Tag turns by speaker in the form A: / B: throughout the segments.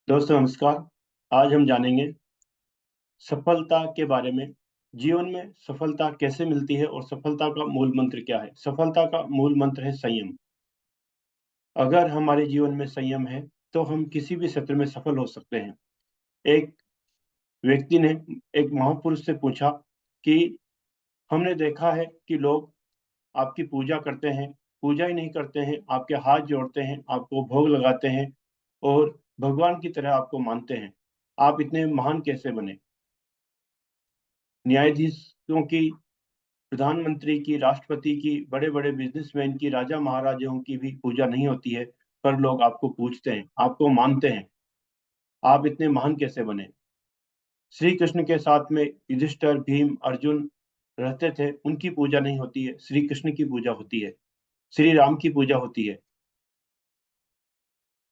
A: दोस्तों नमस्कार। आज हम जानेंगे सफलता के बारे में। जीवन में सफलता कैसे मिलती है और सफलता का मूल मंत्र क्या है? सफलता का मूल मंत्र है संयम। अगर हमारे जीवन में संयम है तो हम किसी भी क्षेत्र में सफल हो सकते हैं। एक व्यक्ति ने एक महापुरुष से पूछा कि हमने देखा है कि लोग आपकी पूजा करते हैं, पूजा ही नहीं करते हैं, आपके हाथ जोड़ते हैं, आपको भोग लगाते हैं और भगवान की तरह आपको मानते हैं। आप इतने महान कैसे बने? न्यायाधीशों की, प्रधानमंत्री की, राष्ट्रपति की, बड़े-बड़े बिजनेसमैन की, राजा महाराजाओं की भी पूजा नहीं होती है, पर लोग आपको पूजते हैं, आपको मानते हैं। आप इतने महान कैसे बने? श्री कृष्ण के साथ में युधिष्ठिर, भीम, अर्जुन रहते थे, उनकी पूजा नहीं होती है, श्री कृष्ण की पूजा होती है, श्री राम की पूजा होती है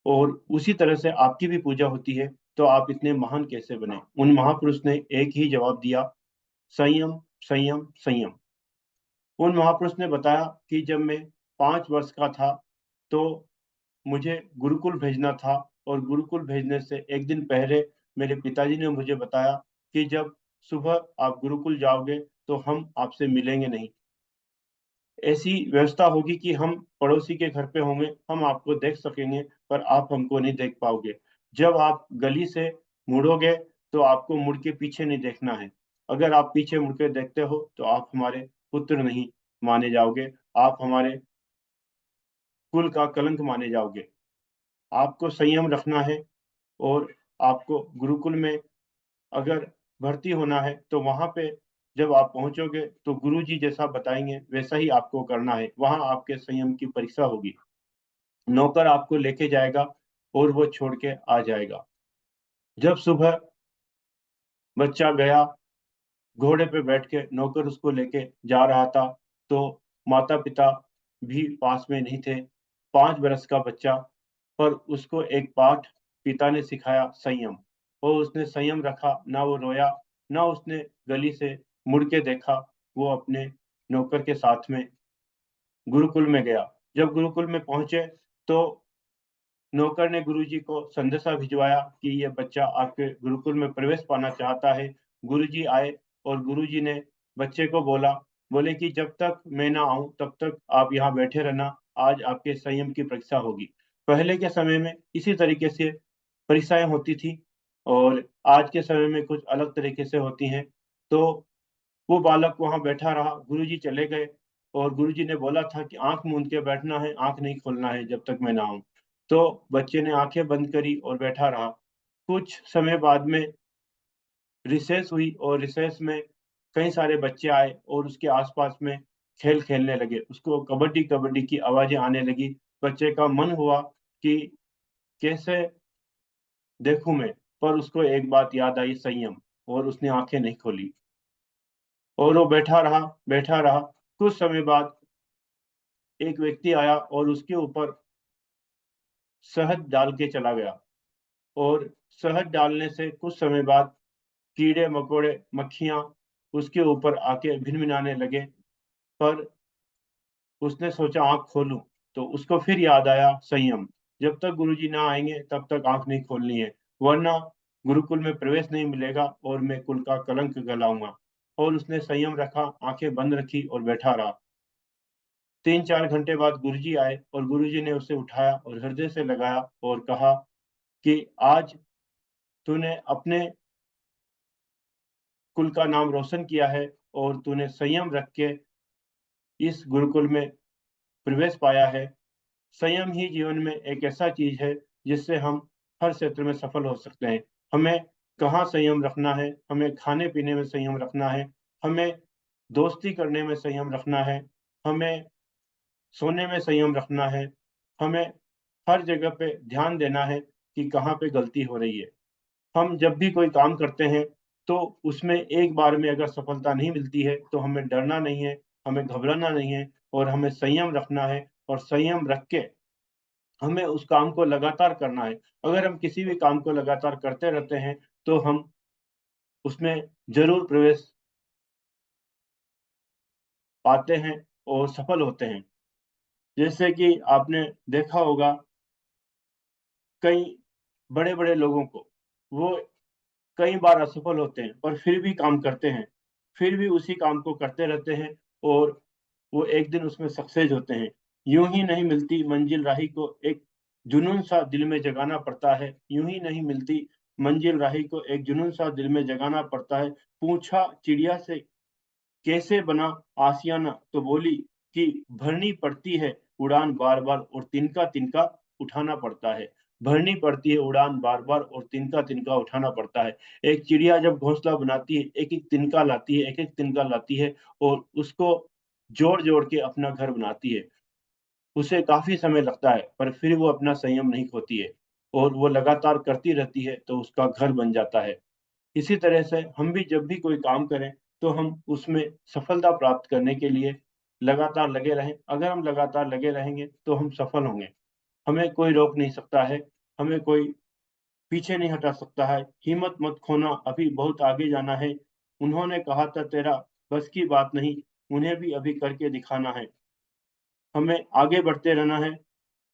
A: और उसी तरह से आपकी भी पूजा होती है, तो आप इतने महान कैसे बने? उन महापुरुष ने एक ही जवाब दिया, संयम, संयम, संयम। उन महापुरुष ने बताया कि जब मैं 5 वर्ष का था, तो मुझे गुरुकुल भेजना था और गुरुकुल भेजने से एक दिन पहले मेरे पिताजी ने मुझे बताया कि जब सुबह आप गुरुकुल जाओगे, तो हम आपसे मिलेंगे नहीं। ऐसी व्यवस्था होगी कि हम पड़ोसी के घर पे होंगे, हम आपको देख सकेंगे, पर आप हमको नहीं देख पाओगे। जब आप गली से मुड़ोगे, तो आपको मुड़ के पीछे नहीं देखना है। अगर आप पीछे मुड़ के देखते हो, तो आप हमारे पुत्र नहीं माने जाओगे, आप हमारे कुल का कलंक माने जाओगे। आपको संयम रखना है और आपको गुरुकुल में अगर भर्ती होना है, तो वहाँ पे जब आप पहुँचोगे, तो गुरुजी जैसा बताएँगे, वैसा ही आपको करना है। वहाँ आपके संयम की परीक्षा होगी। नौकर आपको लेके जाएगा और वो छोड़ के आ जाएगा। जब सुबह बच्चा गया, घोड़े पे बैठ के नौकर उसको लेके जा रहा था, तो माता-पिता भी पास में नहीं थे। 5 बरस का बच्चा, पर उसको एक पाठ पिता ने सिखाया, संयम। और उसने संयम रखा, ना वो रोया, ना उसने गली से मुड़ के देखा। वो अपने नौकर के साथ में गुरुकुल में गया। जब गुरुकुल में पहुँचे, तो नौकर ने गुरुजी को संदेशा भिजवाया कि ये बच्चा आपके गुरुकुल में प्रवेश पाना चाहता है। गुरुजी आए और गुरुजी ने बच्चे को बोले कि जब तक मैं ना आऊँ, तब तक आप यहाँ बैठे रहना, आज आपके संयम की परीक्षा होगी। पहले के समय में इसी तरीके से परीक्षाएँ होती थी और आज के समय में कुछ अलग तरीके से होती हैं। तो वो बालक वहाँ बैठा रहा, गुरुजी चले गए और गुरुजी ने बोला था कि आँख मूंद के बैठना है, आँख नहीं खोलना है जब तक मैं ना आऊँ। तो बच्चे ने आँखें बंद करी और बैठा रहा। कुछ समय बाद में रिसेस हुई और रिसेस में कई सारे बच्चे आए और उसके आस-पास में खेल खेलने लगे। उसको कबड्डी-कबड्डी की आवाज़ें आने लगी। बच्चे का मन हुआ कि कैसे देखूँ मैं? पर उसको एक बात याद आई, संयम, और उसने आँखें नहीं खोली और वो बैठा रहा। कुछ समय बाद एक व्यक्ति आया और उसके ऊपर शहद डाल के चला गया और शहद डालने से कुछ समय बाद कीड़े-मकोड़े, मक्खियाँ उसके ऊपर आके भिनभिनाने लगे, पर उसने सोचा आँख खोलूँ, तो उसको फिर याद आया, संयम। जब तक गुरुजी ना आएँगे, तब तक आँख नहीं खोलनी है, वरना गुरुकुल में प्रवेश नहीं मिलेगा और मैं कुल का कलंक कहलाऊँगा। और उसने संयम रखा, आँखें बंद रखी और बैठा रहा। 3-4 घंटे बाद गुरुजी आए और गुरुजी ने उसे उठाया और हृदय से लगाया और कहा कि आज तूने अपने कुल का नाम रोशन किया है और तूने संयम रख के इस गुरुकुल में प्रवेश पाया है। संयम ही जीवन में एक ऐसा चीज़ है, जिससे हम हर क्षेत्र में सफल हो सकते हैं। हमें कहाँ संयम रखना है, हमें खाने-पीने में संयम रखना है, हमें दोस्ती करने में संयम रखना है, हमें सोने में संयम रखना है, हमें हर जगह पे ध्यान देना है कि कहाँ पे गलती हो रही है। हम जब भी कोई काम करते हैं, तो उसमें एक बार में अगर सफलता नहीं मिलती है, तो हमें डरना नहीं है, हमें घबराना नहीं है और हमें संयम रखना है और संयम रख के हमें उस काम को लगातार करना है। अगर हम किसी भी काम को लगातार करते रहते हैं, तो हम उसमें ज़रूर प्रवेश पाते हैं और सफल होते हैं। जैसे कि आपने देखा होगा, कई बड़े बड़े लोगों को, वो कई बार असफल होते हैं पर फिर भी काम करते हैं, फिर भी उसी काम को करते रहते हैं और वो एक दिन उसमें सक्सेस होते हैं। यूं ही नहीं मिलती मंजिल राही को, एक जुनून सा दिल में जगाना पड़ता है। यूं ही नहीं मिलती मंजिल राही को, एक जुनून सा दिल में जगाना पड़ता है। पूछा चिड़िया से कैसे बना आशियाना, तो बोली कि भरनी पड़ती है उड़ान बार बार और तिनका तिनका उठाना पड़ता है। भरनी पड़ती है उड़ान बार बार और तिनका तिनका उठाना पड़ता है। एक चिड़िया जब घोंसला बनाती है, एक एक तिनका लाती है, एक एक तिनका लाती है और उसको जोड़ जोड़ के अपना घर बनाती है। उसे काफी समय लगता है पर फिर वो अपना संयम नहीं खोती है और वो लगातार करती रहती है तो उसका घर बन जाता है। इसी तरह से हम भी जब भी कोई काम करें तो हम उसमें सफलता प्राप्त करने के लिए लगातार लगे रहें। अगर हम लगातार लगे रहेंगे तो हम सफल होंगे। हमें कोई रोक नहीं सकता है, हमें कोई पीछे नहीं हटा सकता है। हिम्मत मत खोना, अभी बहुत आगे जाना है। उन्होंने कहा था तेरा बस की बात नहीं, उन्हें भी अभी करके दिखाना है। हमें आगे बढ़ते रहना है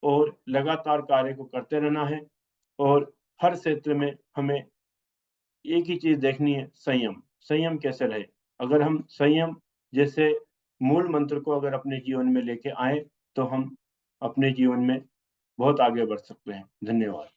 A: और लगातार कार्य को करते रहना है और हर क्षेत्र में हमें एक ही चीज देखनी है, संयम। संयम कैसे रहे? अगर हम संयम जैसे मूल मंत्र को अगर अपने जीवन में लेके आए तो हम अपने जीवन में बहुत आगे बढ़ सकते हैं। धन्यवाद।